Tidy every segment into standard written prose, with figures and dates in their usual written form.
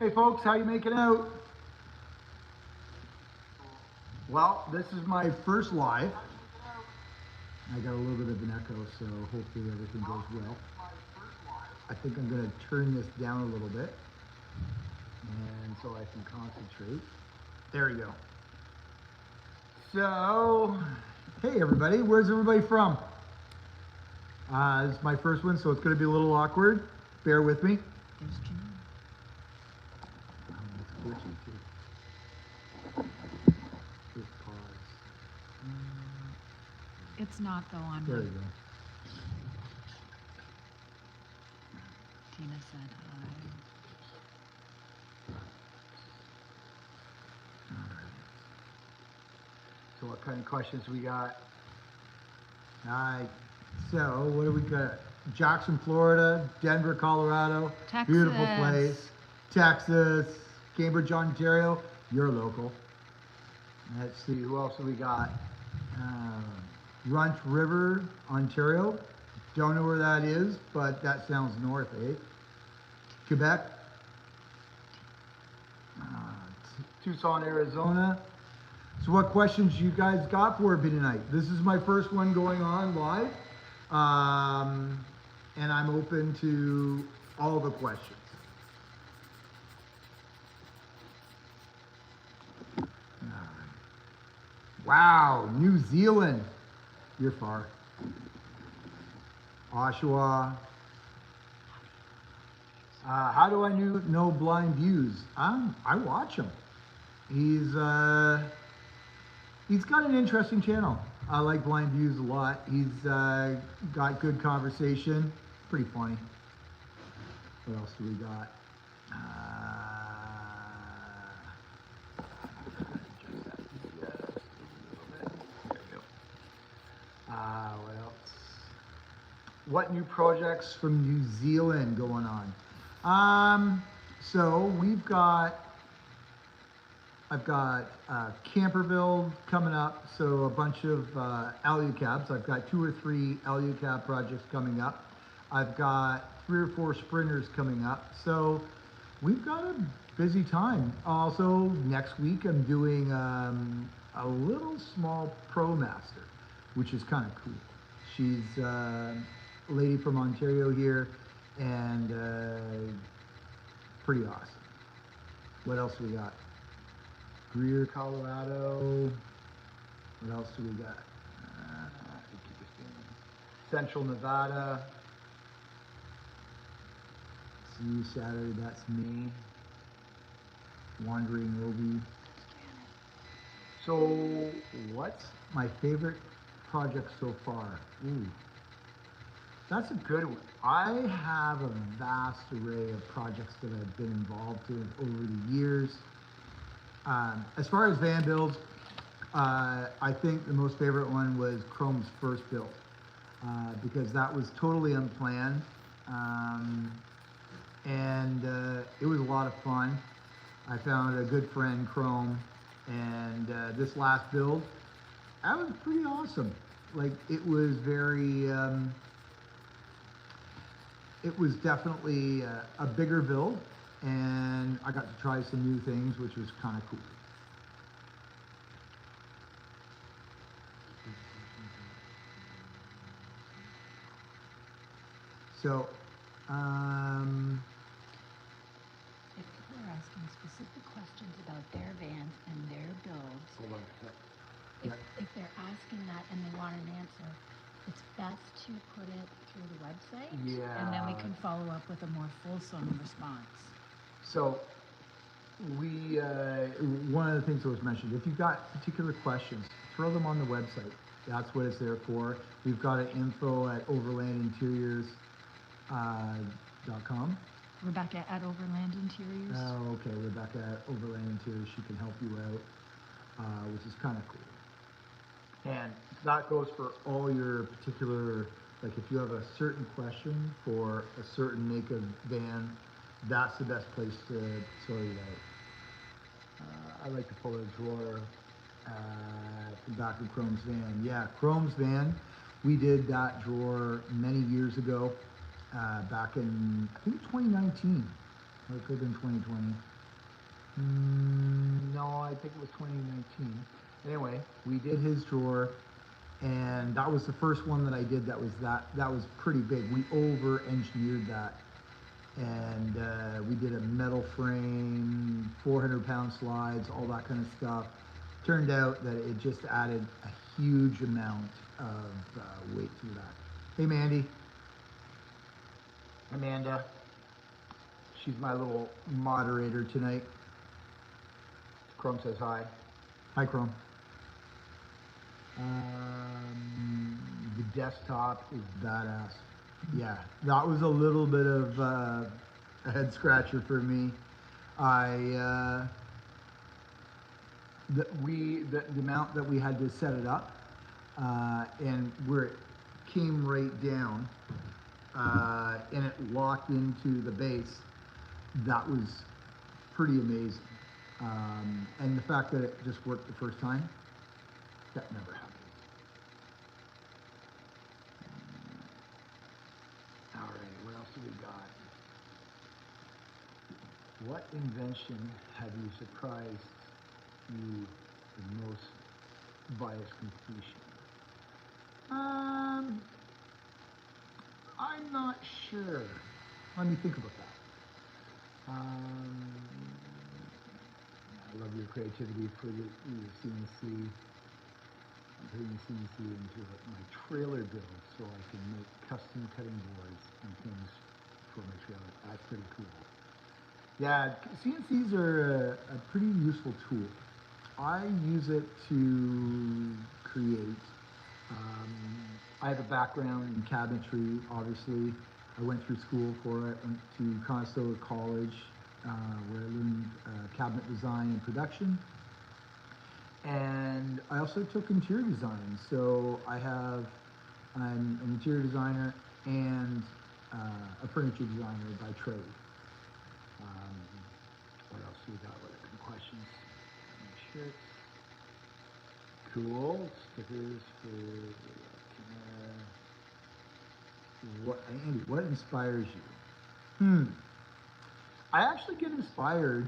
Hey folks, how you making out? Well, this is my first live. I got a little bit of an echo, so hopefully everything goes well. I think I'm going to turn this down a little bit, and so I can concentrate. There we go. So, hey everybody, where's everybody from? This is my first one, so it's going to be a little awkward. Bear with me. There's June. It's glitchy too. Just pause. It's not though on There mine. we go. Tina said hi. So what kind of questions we got? Alright, so what do we got? Jackson, Florida, Denver, Colorado, beautiful Texas. place. Texas, Cambridge, Ontario, you're local. Let's see, who else do we got? Runch River, Ontario. Don't know where that is, but that sounds north, eh? Quebec. Tucson, Arizona. So what questions you guys got for me tonight? This is my first one going on live. And I'm open to all the questions. All right. Wow, New Zealand. You're far. Oshawa. How do I know Blind Views? I watch him. He's got an interesting channel. I like Blind Views a lot. He's got good conversation. Pretty funny. What else do we got? What else? What new projects from New Zealand going on? So I've got Camperville coming up, so a bunch of Alucabs. I've got 2 or 3 Alucab projects coming up. I've got 3 or 4 sprinters coming up. So we've got a busy time. Also, next week I'm doing a little small ProMaster, which is kind of cool. She's a lady from Ontario here, and pretty awesome. What else do we got? Greer, Colorado. What else do we got? Central Nevada. See you Saturday, that's me. Wandering Obi. So, what's my favorite project so far? Ooh, that's a good one. I have a vast array of projects that I've been involved in over the years. As far as van builds, I think the most favorite one was Chrome's first build, because that was totally unplanned, and it was a lot of fun. I found a good friend, Chrome, and this last build, that was pretty awesome. Like, it was very, it was definitely a bigger build, and I got to try some new things, which was kind of cool. So, If people are asking specific questions about their vans and their builds, hold on. if they're asking that and they want an answer, it's best to put it through the website. And then we Yeah. can follow up with a more fulsome response. So, one of the things that was mentioned, if you've got particular questions, throw them on the website. That's what it's there for. We've got an info at overlandinteriors.com. Rebecca at Overland Interiors. Oh, okay, Rebecca at Overland Interiors, she can help you out, which is kind of cool. And that goes for all your particular, like if you have a certain question for a certain make of van, that's the best place to sort it out. I like to pull a drawer from back of Chrome's van. Yeah, Chrome's van, we did that drawer many years ago, back in, I think 2019. Or it could have been 2020. No, I think it was 2019. Anyway, we did his drawer, and that was the first one that I did that was pretty big. We over-engineered that, and we did a metal frame, 400-pound slides, all that kind of stuff. Turned out that it just added a huge amount of weight to that. Hey, Mandy. Amanda. She's my little moderator tonight. Chrome says hi. Hi, Chrome. The desktop is badass. Yeah, that was a little bit of a head scratcher for me. The amount that we had to set it up, and where it came right down, and it locked into the base, that was pretty amazing. And the fact that it just worked the first time, that never happens. All right, what else do we got? What invention have you surprised you the most by its completion? I'm not sure. Let me think about that. I love your creativity for the CNC. I'm putting the CNC into my trailer build so I can make custom cutting boards and things for my trailer. That's pretty cool. Yeah, CNCs are a pretty useful tool. I use it to create. I have a background in cabinetry, obviously. I went through school for it, went to Conestoga College, where I learned cabinet design and production. And I also took interior design. So I'm an interior designer and a furniture designer by trade. What else do we got? What are the questions? Shirts. Cool. Stickers for Andy, what inspires you? I actually get inspired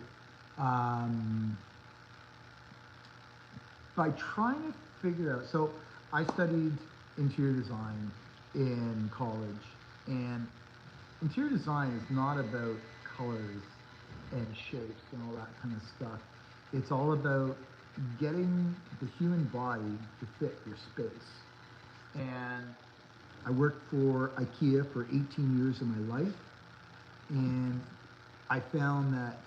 by trying to figure out. So I studied interior design in college, and interior design is not about colors and shapes and all that kind of stuff. It's all about getting the human body to fit your space. And I worked for IKEA for 18 years of my life, and I found that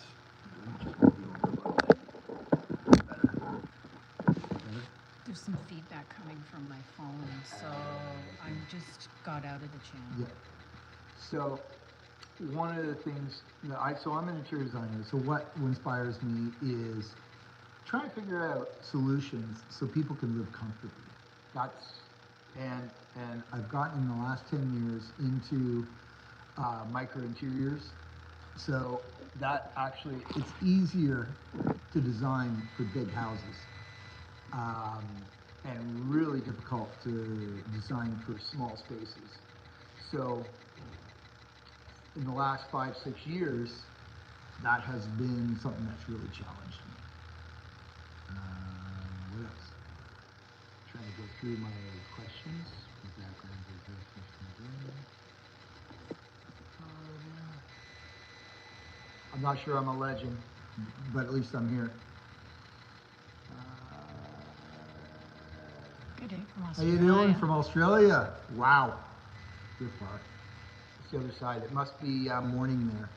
There's some feedback coming from my phone, so I just got out of the channel. Yeah. So one of the things that I'm an interior designer, so what inspires me is trying to figure out solutions so people can live comfortably. And I've gotten in the last 10 years into micro interiors. So that actually, it's easier to design for big houses. And really difficult to design for small spaces. So in the last 5-6 years, that has been something that's really challenged me. What else? Trying to go through my questions. I'm not sure I'm a legend, but at least I'm here. Good day from How Australia. you doing from Australia? Wow, you're far. It's the other side. It must be morning there.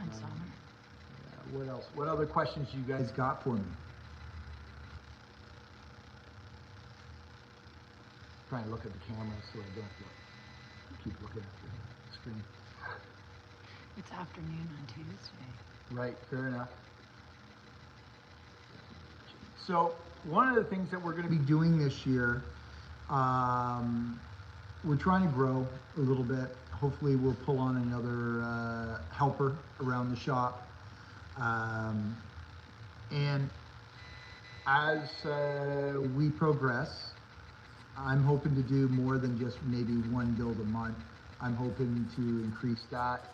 And summer. Yeah, what else? What other questions you guys got for me? Trying to look at the camera so I don't have to keep looking at the screen. It's afternoon on Tuesday. Right, fair enough. So one of the things that we're going to be doing this year, we're trying to grow a little bit. Hopefully we'll pull on another helper around the shop. And as we progress, I'm hoping to do more than just maybe one build a month. I'm hoping to increase that.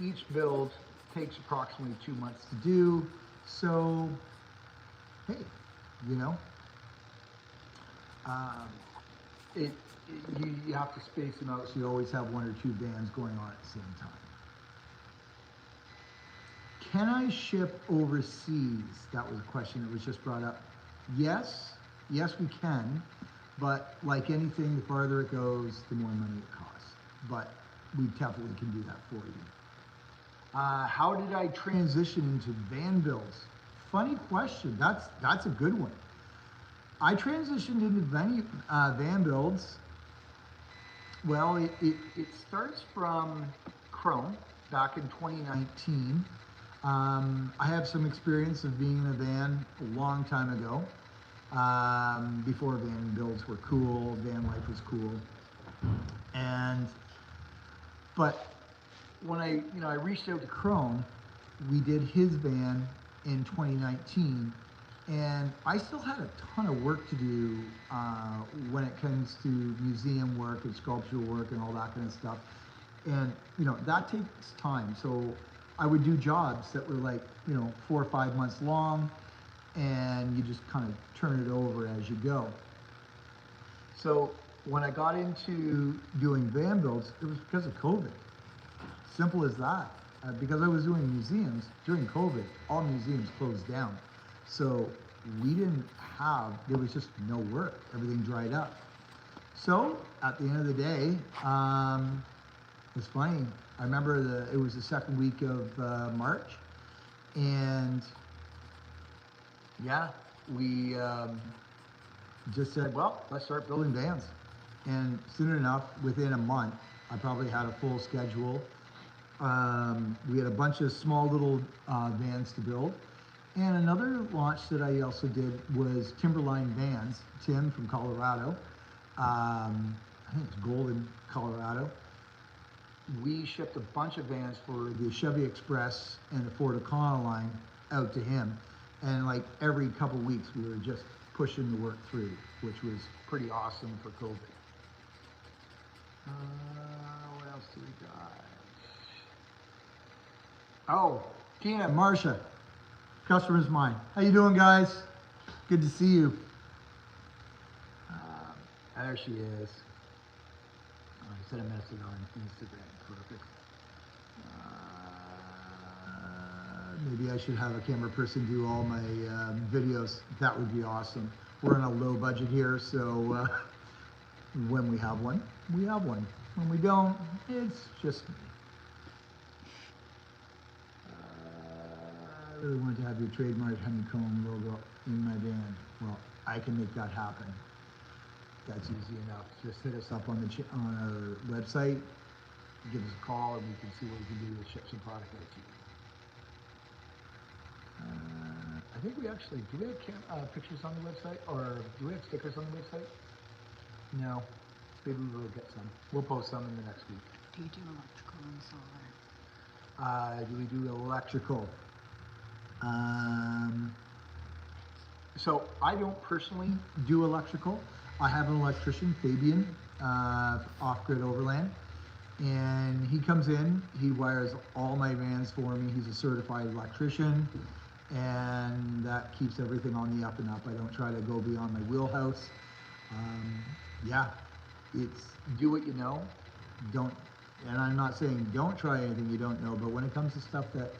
each build takes approximately 2 months to do. So, hey, you know, um, you have to space them out so you always have 1 or 2 vans going on at the same time. Can I ship overseas? That was a question that was just brought up. Yes, we can, but like anything, the farther it goes, the more money it costs. But we definitely can do that for you. How did I transition into van builds? Funny question. That's a good one. I transitioned into van builds. Well, it starts from Chrome back in 2019. I have some experience of being in a van a long time ago. Before van builds were cool, van life was cool. But when I reached out to Chrome, we did his van in 2019, and I still had a ton of work to do when it comes to museum work and sculptural work and all that kind of stuff. And that takes time. So I would do jobs that were like 4 or 5 months long, and you just kind of turn it over as you go. So when I got into doing van builds, it was because of COVID. Simple as that. Because I was doing museums during COVID, all museums closed down. So there was just no work. Everything dried up. So at the end of the day, it's funny. I remember it was the second week of March, and yeah, we just said, well, let's start building vans. And soon enough, within a month, I probably had a full schedule. We had a bunch of small little vans to build. And another launch that I also did was Timberline Vans. Tim from Colorado. I think it's Golden, Colorado. We shipped a bunch of vans for the Chevy Express and the Ford Econoline out to him. And like every couple weeks, we were just pushing the work through, which was pretty awesome for COVID. What else do we got? Oh, Tina, Marcia, customer's mine. How you doing, guys? Good to see you. There she is. I sent a message on Instagram. Perfect. Maybe I should have a camera person do all my videos. That would be awesome. We're on a low budget here, so when we have one, we have one. When we don't, it's just me. I really want to have your trademark honeycomb logo in my van. Well, I can make that happen. That's easy enough. Just hit us up on our website, give us a call, and we can see what we can do to ship some product out to you. I think we actually, do we have pictures on the website, or do we have stickers on the website? No. Maybe we will get some. We'll post some in the next week. Do you do electrical and solar? Do we do electrical? So I don't personally do electrical. I have an electrician, Fabian, Off-Grid Overland, and he comes in, he wires all my vans for me. He's a certified electrician, and that keeps everything on the up and up. I don't try to go beyond my wheelhouse. Yeah, it's do what you know. And I'm not saying don't try anything you don't know, but when it comes to stuff that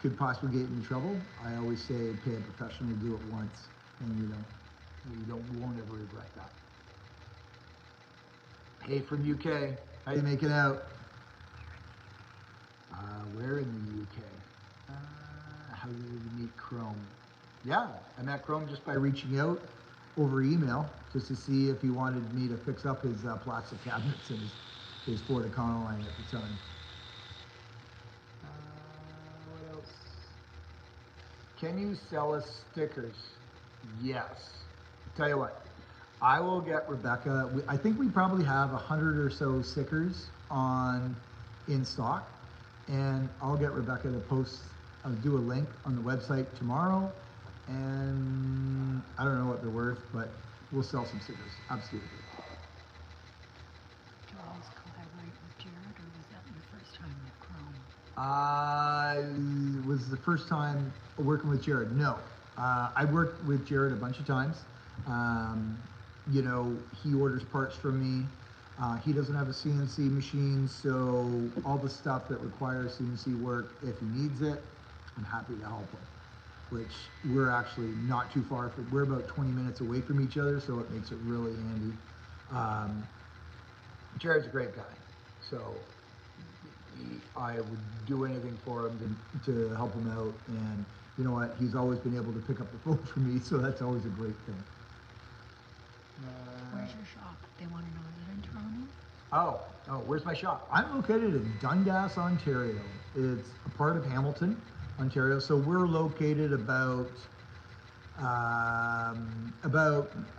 could possibly get you in trouble, I always say pay a professional, do it once, and you won't ever regret that. Hey, from UK, how you making out? Where in the UK? How did you meet Chrome? Yeah, I met Chrome just by reaching out over email, just to see if he wanted me to fix up his plastic cabinets and his Ford Econoline at the time. What else? Can you sell us stickers? Yes. Tell you what, I will get Rebecca. I think we probably have 100 or so stickers in stock, and I'll get Rebecca to do a link on the website tomorrow. And I don't know what they're worth, but we'll sell some stickers. Absolutely. Do you always collaborate with Jared, or was that your first time with Was the first time working with Jared? No. I worked with Jared a bunch of times. You know, he orders parts from me. He doesn't have a CNC machine, so all the stuff that requires CNC work, if he needs it, I'm happy to help him. Which we're actually not too far from, we're about 20 minutes away from each other, so it makes it really handy. Jared's a great guy, so I would do anything for him to help him out, and you know what, he's always been able to pick up the phone for me, so that's always a great thing. Where's your shop? They want to know, is it in Toronto? Oh, where's my shop? I'm located in Dundas, Ontario. It's a part of Hamilton, Ontario, so we're located about an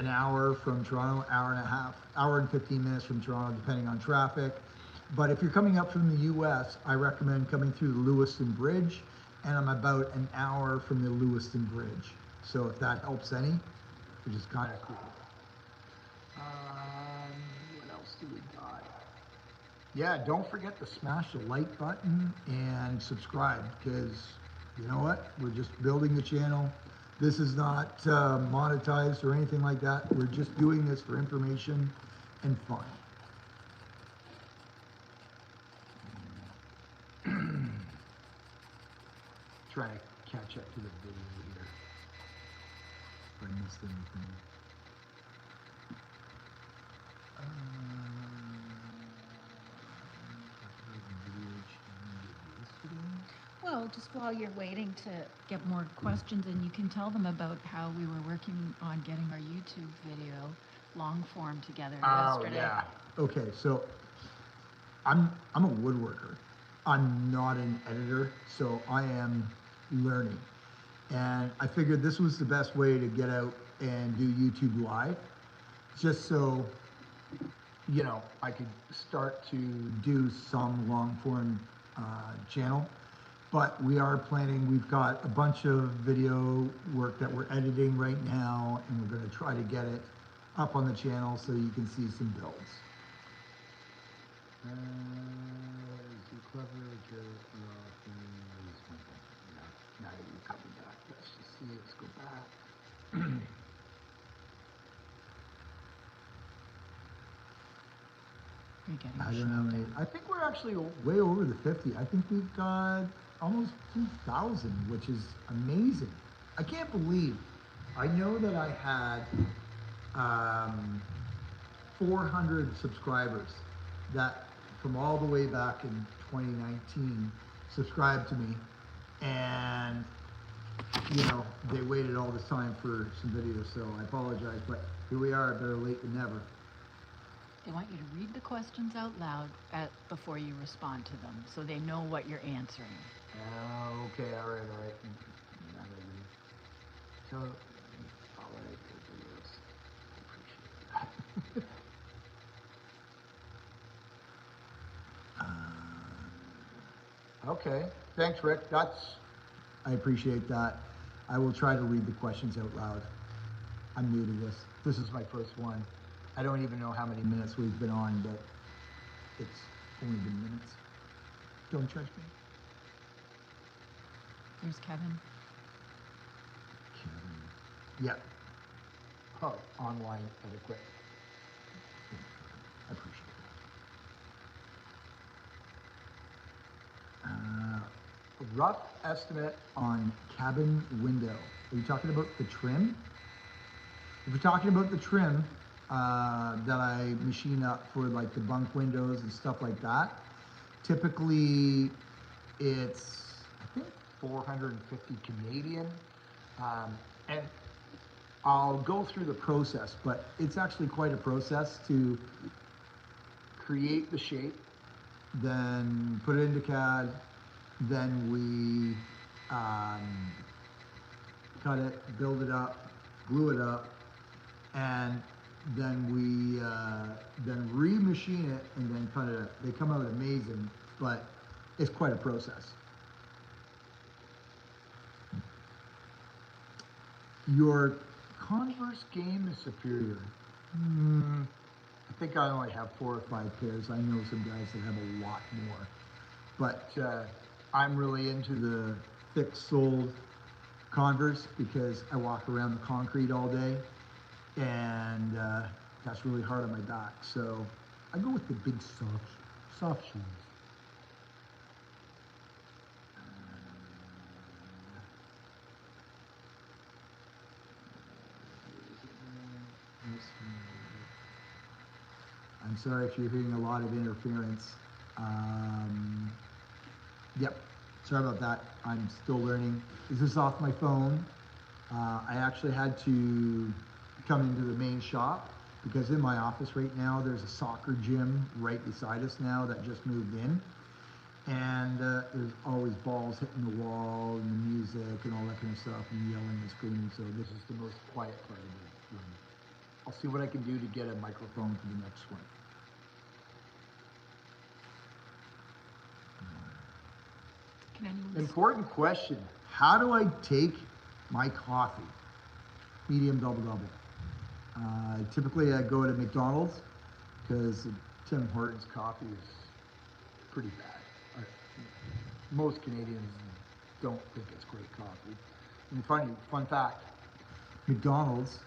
hour from Toronto, hour and a half, hour and 15 minutes from Toronto, depending on traffic. But if you're coming up from the US, I recommend coming through the Lewiston Bridge, and I'm about an hour from the Lewiston Bridge. So if that helps any, which is kind of cool. What else do we got? Yeah, don't forget to smash the like button and subscribe, because you know what? We're just building the channel. This is not monetized or anything like that. We're just doing this for information and fun. Trying to catch up to the video here. If I missed anything. Well, just while you're waiting to get more questions, and you can tell them about how we were working on getting our YouTube video long form together yesterday. Yeah. Okay, so I'm a woodworker. I'm not an editor, so I am learning. And I figured this was the best way to get out and do YouTube live, just so, you know, I could start to do some long form channel. But we are planning, we've got a bunch of video work that we're editing right now, and we're gonna try to get it up on the channel so you can see some builds. Is he clever? Now you covered that. Let's just see, let's go back. You're getting I don't know, I think we're actually way over the 50. I think we've got almost 2,000, which is amazing. I can't believe, I know that I had 400 subscribers that from all the way back in 2019 subscribed to me, and you know, they waited all this time for some videos, so I apologize, but here we are, better late than never. They want you to read the questions out loud before you respond to them, so they know what you're answering. Okay, all right. So, all right, I appreciate that. Okay, thanks, Rick. I appreciate that. I will try to read the questions out loud. I'm new to this. This is my first one. I don't even know how many minutes we've been on, but it's only been minutes. Don't judge me. Here's Kevin. Yep. Oh, online etiquette. I appreciate that. Rough estimate on cabin window. Are you talking about the trim? If you're talking about the trim that I machine up for like the bunk windows and stuff like that, typically it's, I think, 450 Canadian. And I'll go through the process, but it's actually quite a process to create the shape, then put it into CAD, then we cut it, build it up, glue it up, and then we then remachine it and then cut it up. They come out amazing, but it's quite a process. Your Converse game is superior. I think I only have 4 or 5 pairs. I know some guys that have a lot more. But I'm really into the thick-soled Converse because I walk around the concrete all day, and that's really hard on my back. So I go with the big soft shoes. I'm sorry if you're hearing a lot of interference. Yep, sorry about that. I'm still learning. This is off my phone. I actually had to come into the main shop because in my office right now there's a soccer gym right beside us now that just moved in. And there's always balls hitting the wall and the music and all that kind of stuff and yelling and screaming. So this is the most quiet part of the room. I'll see what I can do to get a microphone for the next one. Can anyone Important question. How do I take my coffee? Medium double double. Typically I go to McDonald's because Tim Hortons coffee is pretty bad. Most Canadians don't think it's great coffee. And fun fact, McDonald's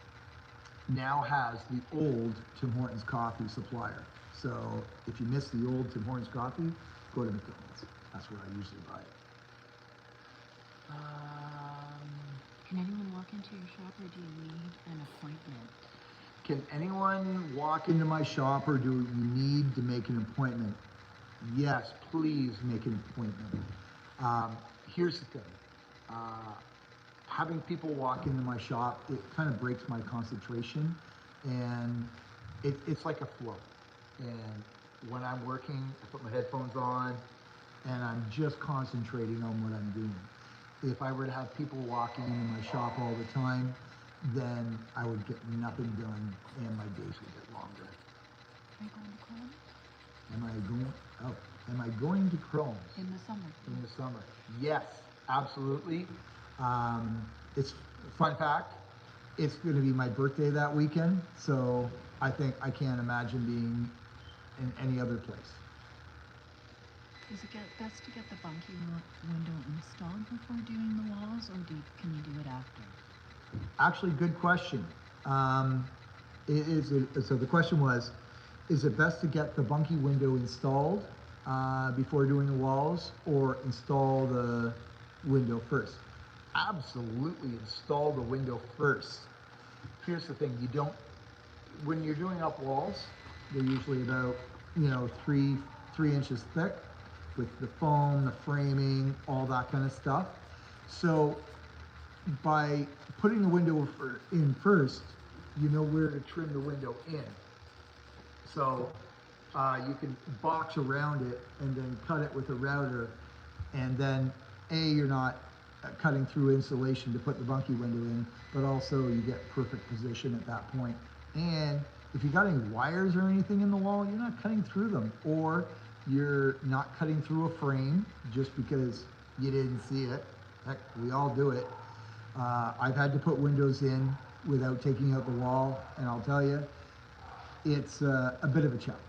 now has the old Tim Hortons coffee supplier. So if you miss the old Tim Hortons coffee, go to McDonald's. That's where I usually buy it. Can anyone walk into your shop, or do you need an appointment? Can anyone walk into my shop, or do you need to make an appointment? Yes, please make an appointment. Here's the thing. Having people walk into my shop, it kind of breaks my concentration, and it's like a flow. And when I'm working, I put my headphones on, and I'm just concentrating on what I'm doing. If I were to have people walking into my shop all the time, then I would get nothing done, and my days would get longer. Are you going to Chrome? Am I going to Crohn's? In the summer. In the summer. Yes, absolutely. It's fun fact. It's going to be my birthday that weekend, so I think I can't imagine being in any other place. Is it best to get the bunkie window installed before doing the walls, or can you do it after? Actually, good question. So the question was, is it best to get the bunkie window installed before doing the walls, or install the window first? Absolutely install the window first. Here's the thing, when you're doing up walls, they're usually about, 3 inches thick with the foam, the framing, all that kind of stuff. So by putting the window in first, you know where to trim the window in. So you can box around it and then cut it with a router, and then you're not cutting through insulation to put the bunkie window in, but also you get perfect position at that point. And if you got any wires or anything in the wall, you're not cutting through them, or you're not cutting through a frame just because you didn't see it. Heck, we all do it. I've had to put windows in without taking out the wall, and I'll tell you, it's a bit of a challenge.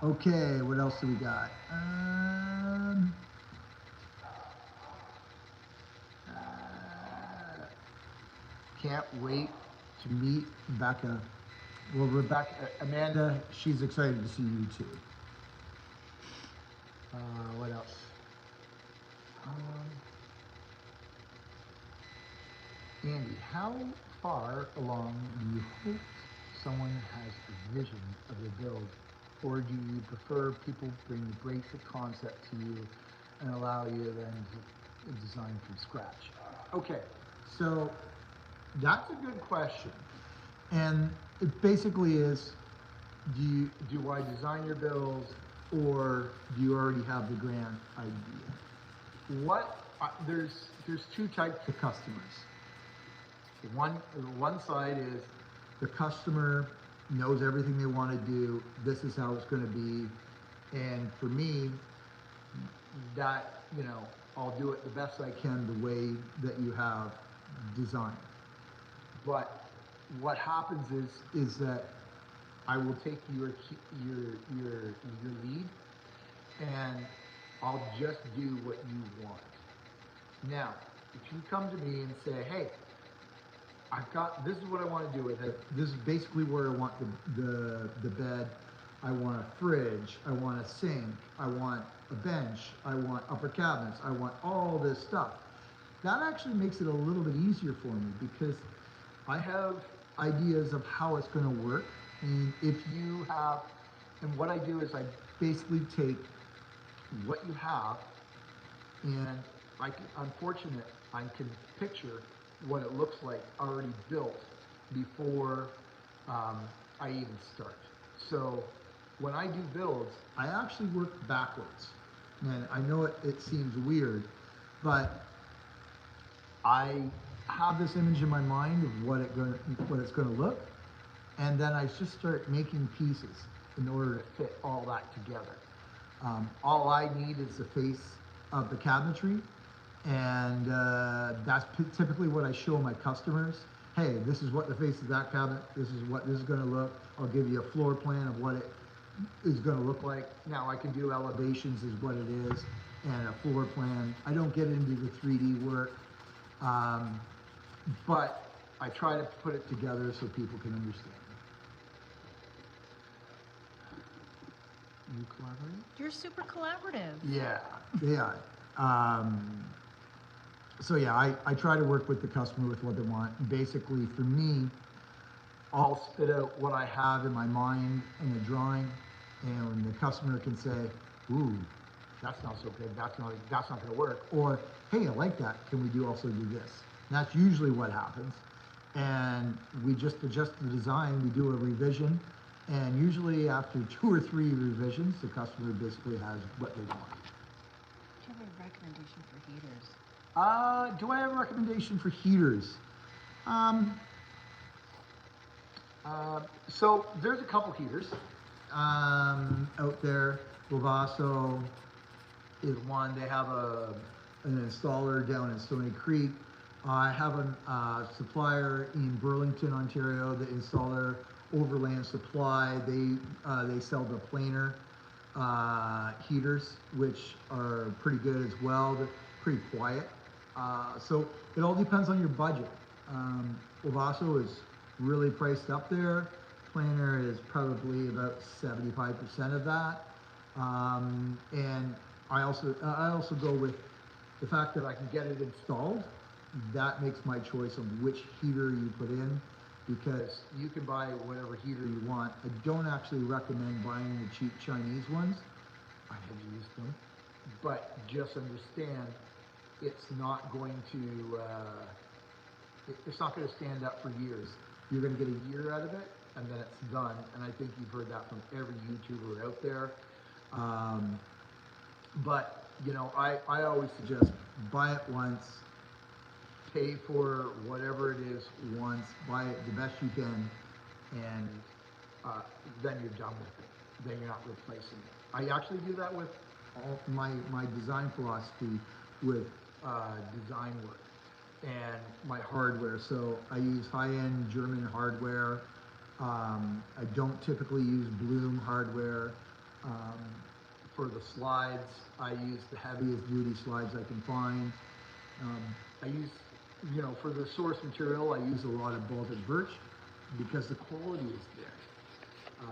Okay, what else do we got? Can't wait to meet Rebecca. Well, Amanda, she's excited to see you too. What else? Andy, how far along do you hope someone has a vision of the build, or do you prefer people bring the basic concept to you and allow you then to design from scratch? Okay, so that's a good question. And it basically is, do I design your builds, or do you already have the grand idea? There's two types of customers. One side is the customer knows everything they want to do. This is how it's going to be, and for me, that I'll do it the best I can the way that you have designed. But what happens is that I will take your lead, and I'll just do what you want. Now, if you come to me and say, hey, this is what I want to do with it. This is basically where I want the bed. I want a fridge. I want a sink. I want a bench. I want upper cabinets. I want all this stuff. That actually makes it a little bit easier for me because I have ideas of how it's going to work. And and what I do is I basically take what you have, and I'm fortunate I can picture what it looks like already built before I even start. So when I do builds, I actually work backwards. And I know it seems weird, but I have this image in my mind of what it's going to look, and then I just start making pieces in order to fit all that together. All I need is the face of the cabinetry, and that's typically what I show my customers. Hey, this is what the face of that cabinet, this is what this is going to look. I'll give you a floor plan of what it is going to look like. Now I can do elevations is what it is, and a floor plan. I don't get into the 3D work, but I try to put it together so people can understand. You collaborate? You're super collaborative. Yeah. So yeah, I try to work with the customer with what they want. Basically, for me, I'll spit out what I have in my mind in a drawing, and when the customer can say, "Ooh, that's not so good. That's not going to work," or "Hey, I like that. Can we also do this?" And that's usually what happens, and we just adjust the design. We do a revision. And usually after 2 or 3 revisions, the customer basically has what they want. Do you have a recommendation for heaters? Do I have a recommendation for heaters? So there's a couple heaters out there. Lovaso is one. They have an installer down in Stony Creek. I have a supplier in Burlington, Ontario. The installer, Overland Supply, they sell the planer heaters, which are pretty good as well. They're pretty quiet. So it all depends on your budget. Lovaso is really priced up there. Planer is probably about 75% of that. And I also go with the fact that I can get it installed. That makes my choice of which heater you put in, because you can buy whatever heater you want. I don't actually recommend buying the cheap Chinese ones. I have used them, but just understand it's not going to stand up for years. You're going to get a year out of it, and then it's done. And I think you've heard that from every YouTuber out there. But you know, I always suggest buy it once. Pay for whatever it is once, buy it the best you can, and then you're done with it. Then you're not replacing it. I actually do that with all my design philosophy with design work and my hardware. So I use high-end German hardware. I don't typically use Bloom hardware. For the slides, I use the heaviest duty slides I can find. I use, for the source material, I use a lot of Baltic birch because the quality is there.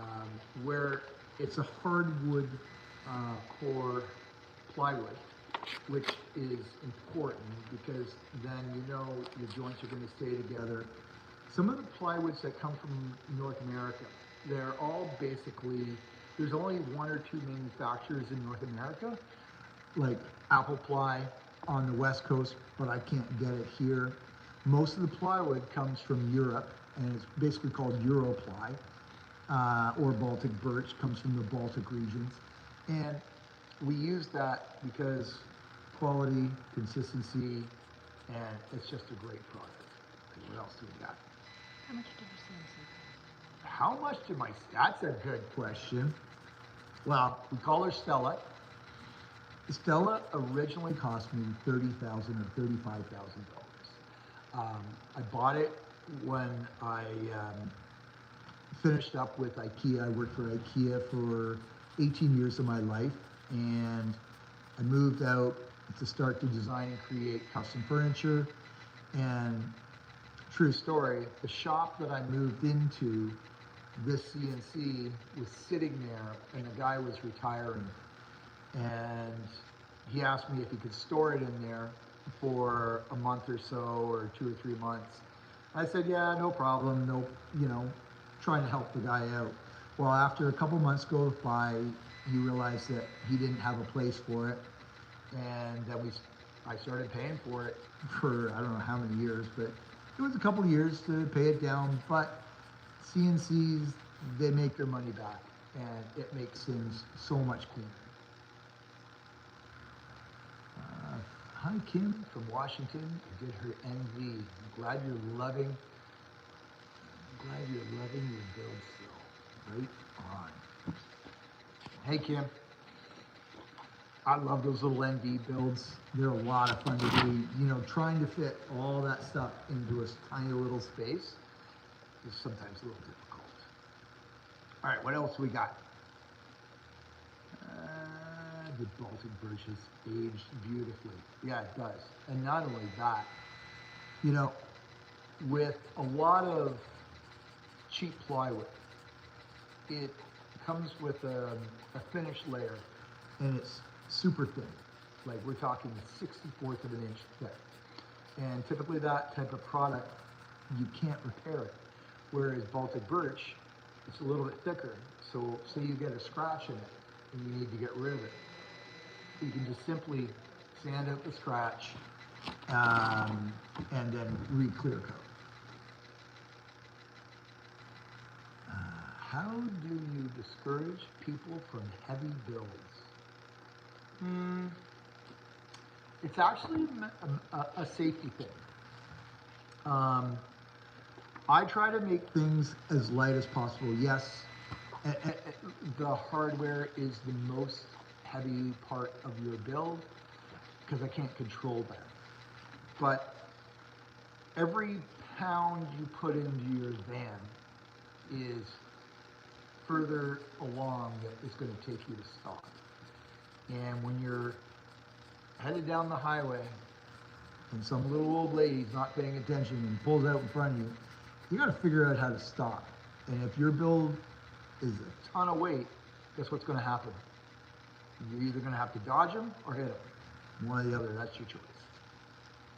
Where it's a hardwood core plywood, which is important because then your joints are going to stay together. Some of the plywoods that come from North America, they're all basically, there's only 1 or 2 manufacturers in North America, like Apple Ply on the West Coast, but I can't get it here. Most of the plywood comes from Europe, and it's basically called Europly, or Baltic birch, comes from the Baltic regions. And we use that because quality, consistency, and it's just a great product. What else do we got? How much did your CNC cost? How much did that's a good question. Well, we call her Stella. Stella originally cost me $30,000 or $35,000. I bought it when I finished up with IKEA. I worked for IKEA for 18 years of my life, and I moved out to start to design and create custom furniture. And true story, the shop that I moved into, this CNC was sitting there and the guy was retiring. And he asked me if he could store it in there for a month or so, or 2 or 3 months. I said, yeah, no problem, no, trying to help the guy out. Well, after a couple months goes by, he realized that he didn't have a place for it. And then I started paying for it for, I don't know how many years, but it was a couple of years to pay it down. But CNCs, they make their money back, and it makes things so much cleaner. Hi, Kim from Washington. I did her NV. I'm glad you're loving your build still. Right on. Hey, Kim. I love those little NV builds. They're a lot of fun to do. Trying to fit all that stuff into a tiny little space is sometimes a little difficult. All right, what else we got? The Baltic birch has aged beautifully. Yeah, it does. And not only that, with a lot of cheap plywood, it comes with a finished layer, and it's super thin. Like, we're talking 1/64 of an inch thick. And typically that type of product, you can't repair it. Whereas Baltic birch, it's a little bit thicker. So say you get a scratch in it and you need to get rid of it, you can just simply sand out the scratch and then re-clear coat. How do you discourage people from heavy builds? It's actually a safety thing. I try to make things as light as possible. Yes, the hardware is the most heavy part of your build because I can't control that. But every pound you put into your van is further along that it's going to take you to stop. And when you're headed down the highway and some little old lady's not paying attention and pulls out in front of you, you got to figure out how to stop. And if your build is a ton of weight, guess what's going to happen? You're either going to have to dodge them or hit them. One or the other, that's your choice.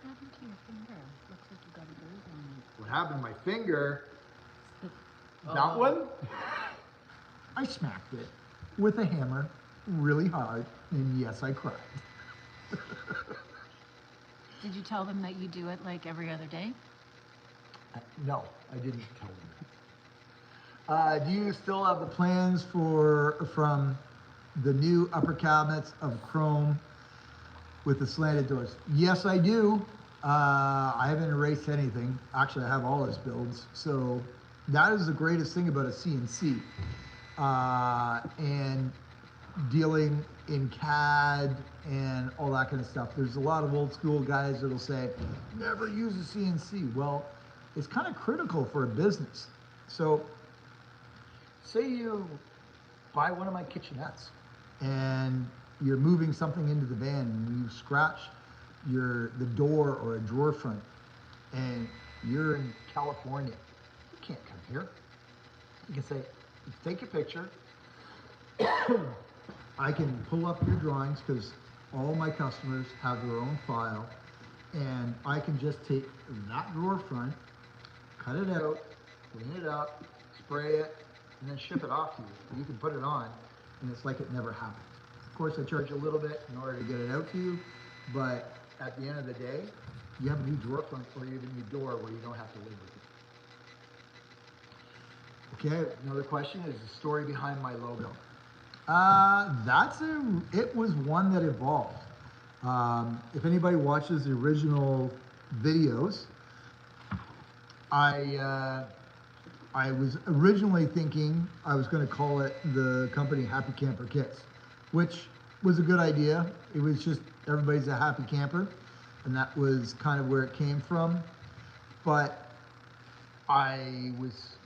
What happened to your finger? Looks like you got a bruise on it. What happened to my finger? Oh. That one? I smacked it with a hammer really hard, and yes, I cried. Did you tell them that you do it like every other day? No, I didn't tell them. Do you still have the plans from the new upper cabinets of chrome with the slanted doors? Yes, I do. I haven't erased anything. Actually, I have all his builds. So that is the greatest thing about a CNC. And dealing in CAD and all that kind of stuff. There's a lot of old school guys that'll say, never use a CNC. Well, it's kind of critical for a business. So say you buy one of my kitchenettes and you're moving something into the van and you scratch the door or a drawer front and you're in California, you can't come here. You can say, take a picture. I can pull up your drawings because all my customers have their own file, and I can just take that drawer front, cut it out, clean it up, spray it, and then ship it off to you. You can put it on, and it's like it never happened. Of course, I charge a little bit in order to get it out to you, but at the end of the day, you have a new drawer front or even a new door where you don't have to live with it. Okay, another question is the story behind my logo. It was one that evolved. If anybody watches the original videos, I was originally thinking I was going to call it the company Happy Camper Kits, which was a good idea. It was just everybody's a happy camper, and that was kind of where it came from. But I was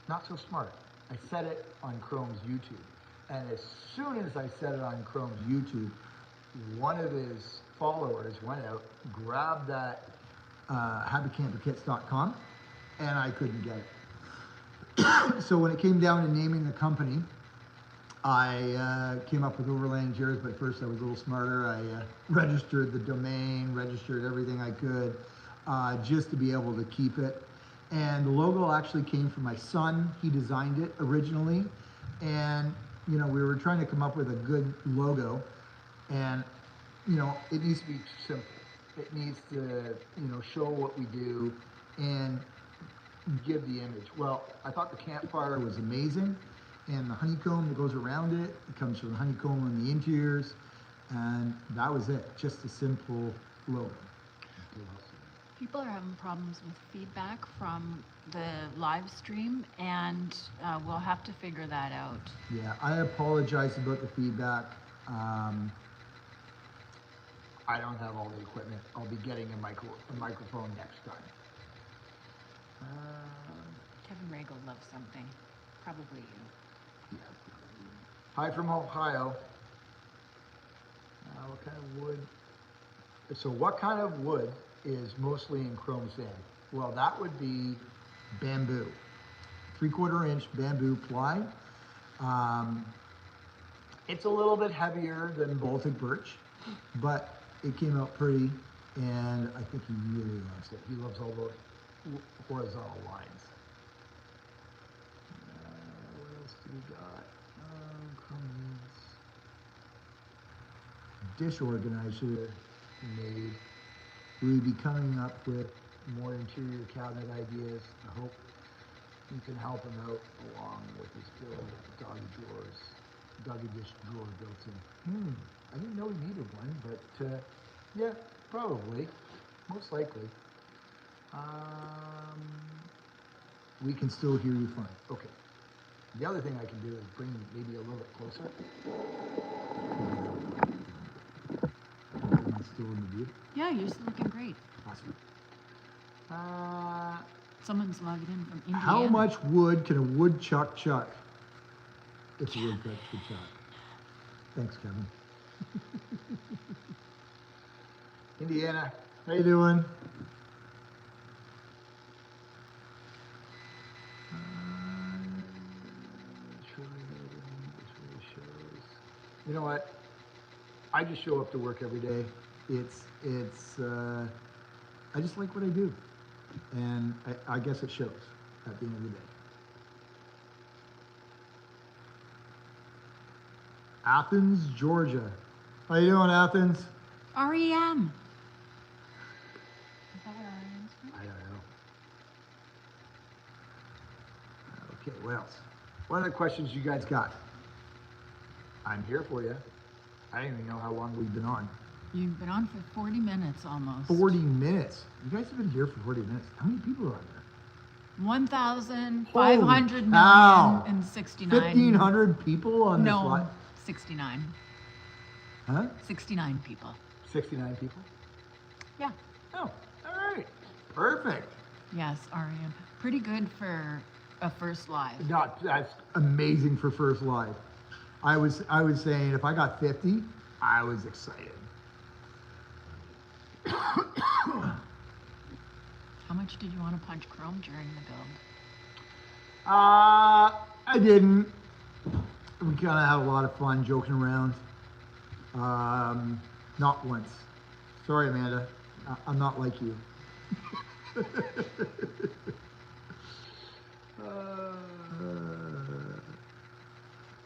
not so smart. I said it on Chrome's YouTube. And as soon as I set it on Chrome's YouTube, one of his followers went out, grabbed that happycamperkits.com, and I couldn't get it. So when it came down to naming the company, I came up with Overland Chairs, but first I was a little smarter. I registered the domain, registered everything I could, just to be able to keep it. And the logo actually came from my son. He designed it originally. And, you know, we were trying to come up with a good logo. And, you know, it needs to be simple. It needs to, you know, show what we do and give the image. Well, I thought the campfire was amazing. And the honeycomb that goes around it, it comes from the honeycomb on the interiors. And that was it, just a simple logo. People are having problems with feedback from the live stream, and we'll have to figure that out. Yeah, I apologize about the feedback. I don't have all the equipment. I'll be getting a microphone next time. Kevin Regal loves something, probably you. Yeah. Hi from Ohio. What kind of wood? So what kind of wood is mostly in chrome sand? Well, that would be bamboo. 3/4 inch bamboo ply. It's a little bit heavier than Baltic birch, but it came out pretty, and I think he really loves it. He loves all those horizontal lines. What else do we got? Dish organizer made. We'll be coming up with more interior cabinet ideas. I hope you can help him out along with his build doggy drawers, doggy dish drawer built in. I didn't know he needed one, but yeah, probably, most likely. We can still hear you fine. Okay. The other thing I can do is bring maybe a little bit closer. Am I still in the view? Yeah, you're still looking great. Awesome. Someone's logging in from Indiana. How much wood can a woodchuck chuck? It's a woodchuck to chuck. Thanks, Kevin. Indiana, how you doing? You know what? I just show up to work every day. I just like what I do. And I guess it shows at the end of the day. Athens, Georgia. How you doing, Athens? REM. Is that where REM's from? I don't know. Okay, what else? What other questions you guys got? I'm here for you. I don't even know how long we've been on. You've been on for 40 minutes almost. 40 minutes? You guys have been here for 40 minutes. How many people are on there? 1,500 cow. million and 69. 1,500 people on this lot? No, 69. Huh? 69 people. 69 people? Yeah. Oh, all right. Perfect. Yes, REM. Pretty good for a first live. That's amazing for first live. I was saying if I got 50, I was excited. How much did you want to punch Chrome during the build? I didn't. We kind of had a lot of fun joking around. Not once. Sorry, Amanda. I'm not like you.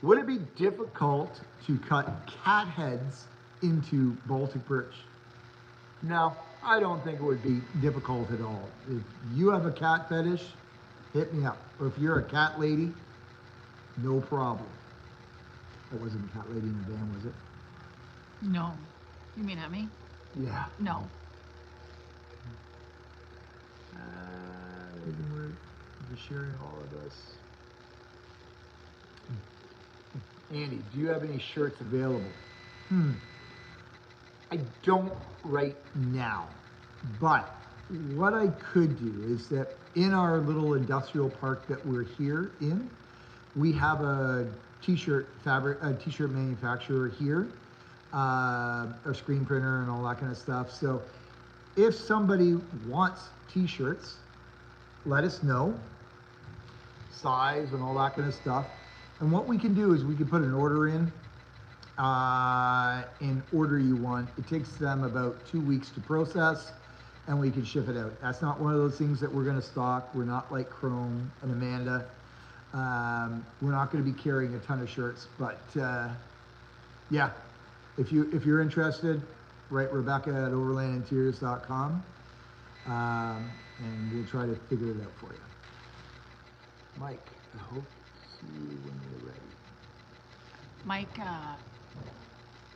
Would it be difficult to cut cat heads into Baltic birch? No, I don't think it would be difficult at all. If you have a cat fetish, hit me up. Or if you're a cat lady, no problem. That wasn't a cat lady in the van, was it? No. You mean at me? Yeah. No. We're sharing all of this. Andy, do you have any shirts available? I don't right now, but what I could do is that in our little industrial park that we're here in, we have a t-shirt fabric, t-shirt manufacturer here, or screen printer and all that kind of stuff. So if somebody wants t-shirts, let us know, size and all that kind of stuff. And what we can do is we can put an order in, and order you one. It takes them about 2 weeks to process, and we can ship it out. That's not one of those things that we're gonna stock. We're not like Chrome and Amanda. We're not gonna be carrying a ton of shirts, but, yeah, if you're interested, write Rebecca at overlandinteriors.com, and we'll try to figure it out for you. Mike, I hope to see you when you're ready. Mike,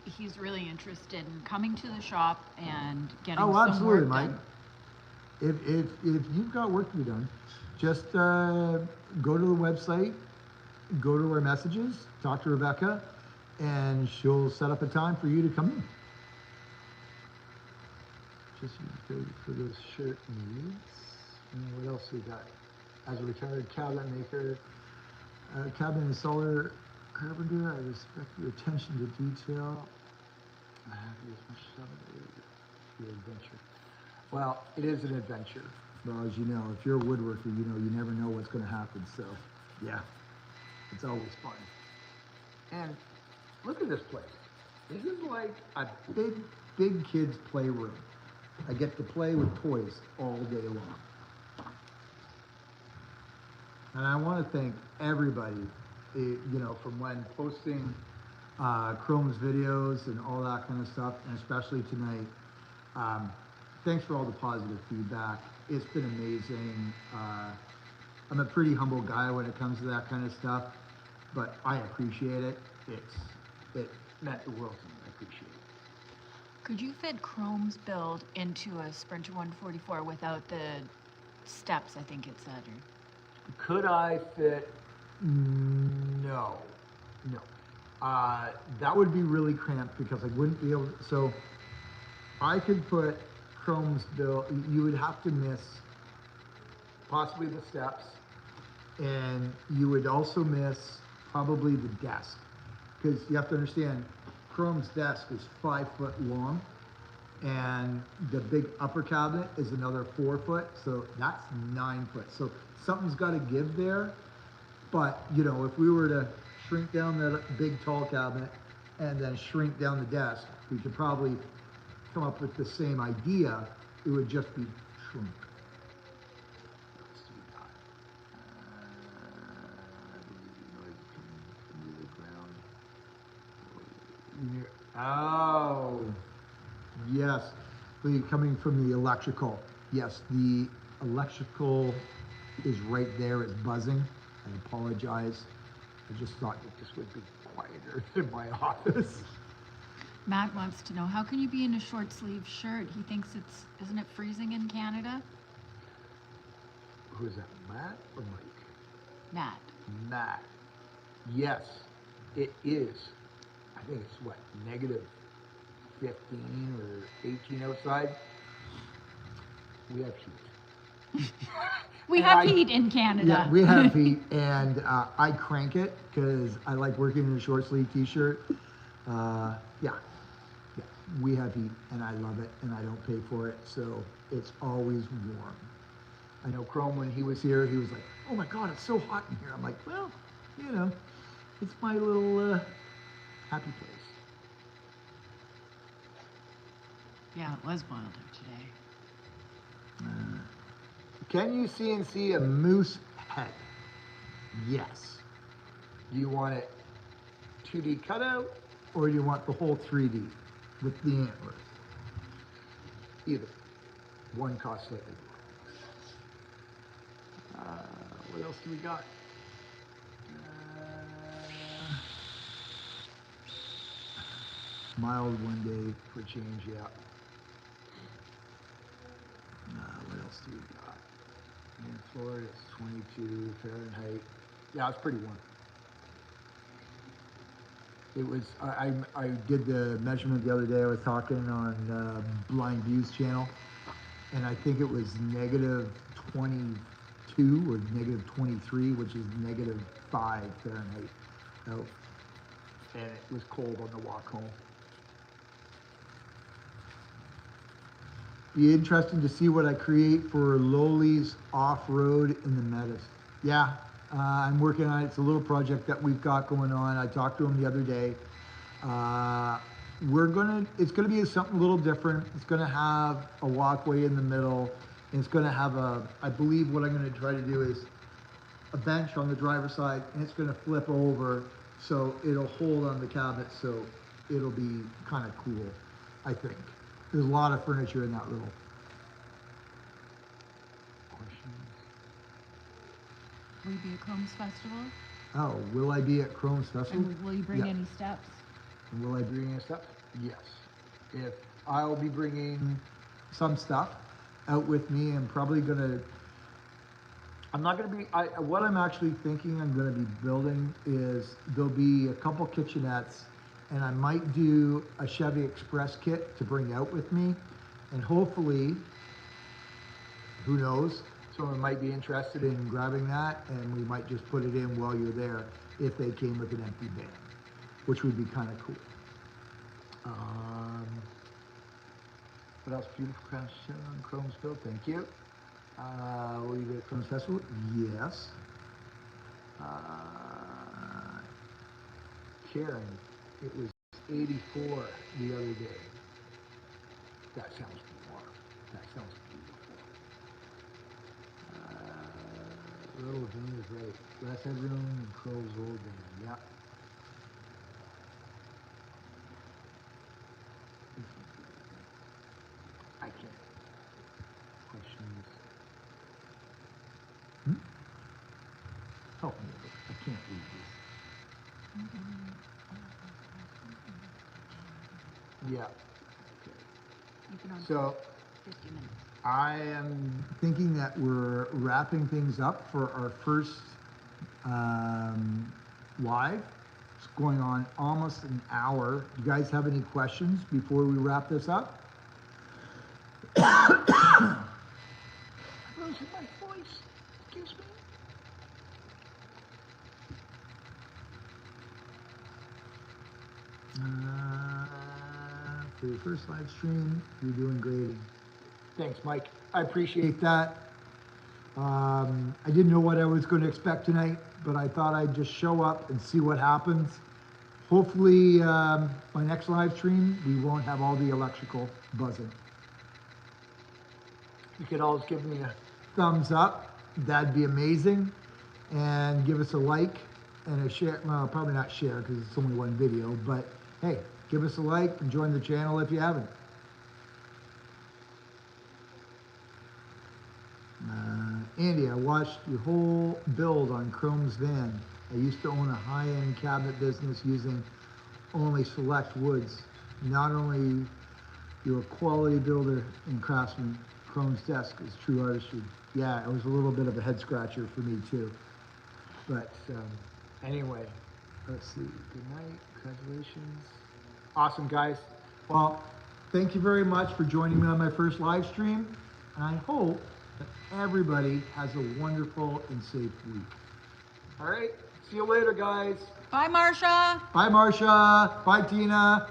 he's really interested in coming to the shop and getting some Oh, work absolutely, Mike. done. If you've got work to be done, just go to the website, go to our messages, talk to Rebecca, and she'll set up a time for you to come in. Just use for those shirt needs. And what else we got? As a retired cabinet maker, cabinet installer, carpenter, I respect your attention to detail. I have you as much stuff as your adventure. Well, it is an adventure. Well, as you know, if you're a woodworker, you know you never know what's going to happen. So, yeah, it's always fun. And look at this place. This is like a big kids' playroom. I get to play with toys all day long. And I want to thank everybody, you know, from when posting Chrome's videos and all that kind of stuff, and especially tonight. Thanks for all the positive feedback. It's been amazing. I'm a pretty humble guy when it comes to that kind of stuff, but I appreciate it. It meant the world to me. I appreciate it. Could you fit Chrome's build into a Sprinter 144 without the steps, I think it said? Or... Could I fit? No. That would be really cramped because I wouldn't be able to, so I could put Chrome's build, you would have to miss possibly the steps, and you would also miss probably the desk. Because you have to understand, Chrome's desk is 5 foot long, and the big upper cabinet is another 4 foot, so that's 9 foot. So something's got to give there. But you know, if we were to shrink down that big tall cabinet and then shrink down the desk, we could probably come up with the same idea. It would just be shrunk. What else do we got? Oh, yes. Coming from the electrical. Yes, the electrical is right there. It's buzzing. I apologize. I just thought that this would be quieter in my office. Matt wants to know, how can you be in a short sleeve shirt? He thinks isn't it freezing in Canada? Who is that, Matt or Mike? Matt. Matt. Yes, it is. I think it's what, negative 15 or 18 outside. We have heat. We have heat in Canada. Yeah, we have heat, and I crank it because I like working in a short sleeve t-shirt. Yeah, we have heat, and I love it, and I don't pay for it, so it's always warm. I know Chrome, when he was here, he was like, "Oh my God, it's so hot in here." I'm like, "Well, you know, it's my little happy place." Yeah, it was wild today. Can you CNC a moose head? Yes. Do you want it 2D cutout, or do you want the whole 3D with the antlers? Either. One costs slightly more. What else do we got? Mild one day for change, yeah. What else do we got? In Florida, it's 22 Fahrenheit. Yeah, it's pretty warm. It was, I did the measurement the other day. I was talking on Blind Views channel, and I think it was negative 22 or negative 23, which is negative 5 Fahrenheit. out, and it was cold on the walk home. Be interesting to see what I create for Loli's off-road in the Meadows. Yeah, I'm working on it. It's a little project that we've got going on. I talked to him the other day. It's gonna be something a little different. It's gonna have a walkway in the middle, and it's gonna have I believe what I'm gonna try to do is a bench on the driver's side, and it's gonna flip over, so it'll hold on the cabinet, so it'll be kind of cool, I think. There's a lot of furniture in that little. Questions? Will you be at Chrome's Festival? Oh, will I be at Chrome's Festival? And will you bring Yeah. any steps? And will I bring any stuff? Yes. If I'll be bringing some stuff out with me, I'm not gonna be, what I'm actually thinking I'm gonna be building is there'll be a couple kitchenettes, and I might do a Chevy Express kit to bring out with me, and hopefully, who knows, someone might be interested in grabbing that, and we might just put it in while you're there if they came with an empty van, which would be kind of cool. What else? Beautiful Crown on Chromesville, thank you. Will you be at Chrome's Festival? Yes. Karen, it was 84 the other day. That sounds warm. That sounds beautiful. Little Van is right. Less headroom and Crow's old van. Yep. I can't. Questions? Help me. I can't read this. Yeah. You can on So 50 minutes. I am thinking that we're wrapping things up for our first live. It's going on almost an hour. You guys have any questions before we wrap this up? Losing my voice. Excuse me. For your first live stream, you're doing great. Thanks, Mike. I appreciate that. I didn't know what I was going to expect tonight, but I thought I'd just show up and see what happens. Hopefully, my next live stream, we won't have all the electrical buzzing. You could always give me a thumbs up. That'd be amazing. And give us a like and a share. Well, probably not share because it's only one video, but hey, give us a like and join the channel if you haven't. Andy, I watched your whole build on Chrome's van. I used to own a high-end cabinet business using only select woods. Not only you're a quality builder and craftsman, Chrome's desk is true artistry. Yeah, it was a little bit of a head scratcher for me too. But anyway, let's see. Good night. Congratulations. Awesome, guys. Well, thank you very much for joining me on my first live stream. And I hope that everybody has a wonderful and safe week. All right. See you later, guys. Bye, Marcia. Bye, Marcia. Bye, Tina.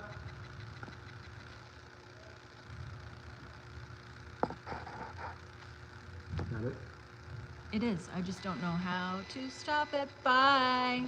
Got it? It is. I just don't know how to stop it. Bye.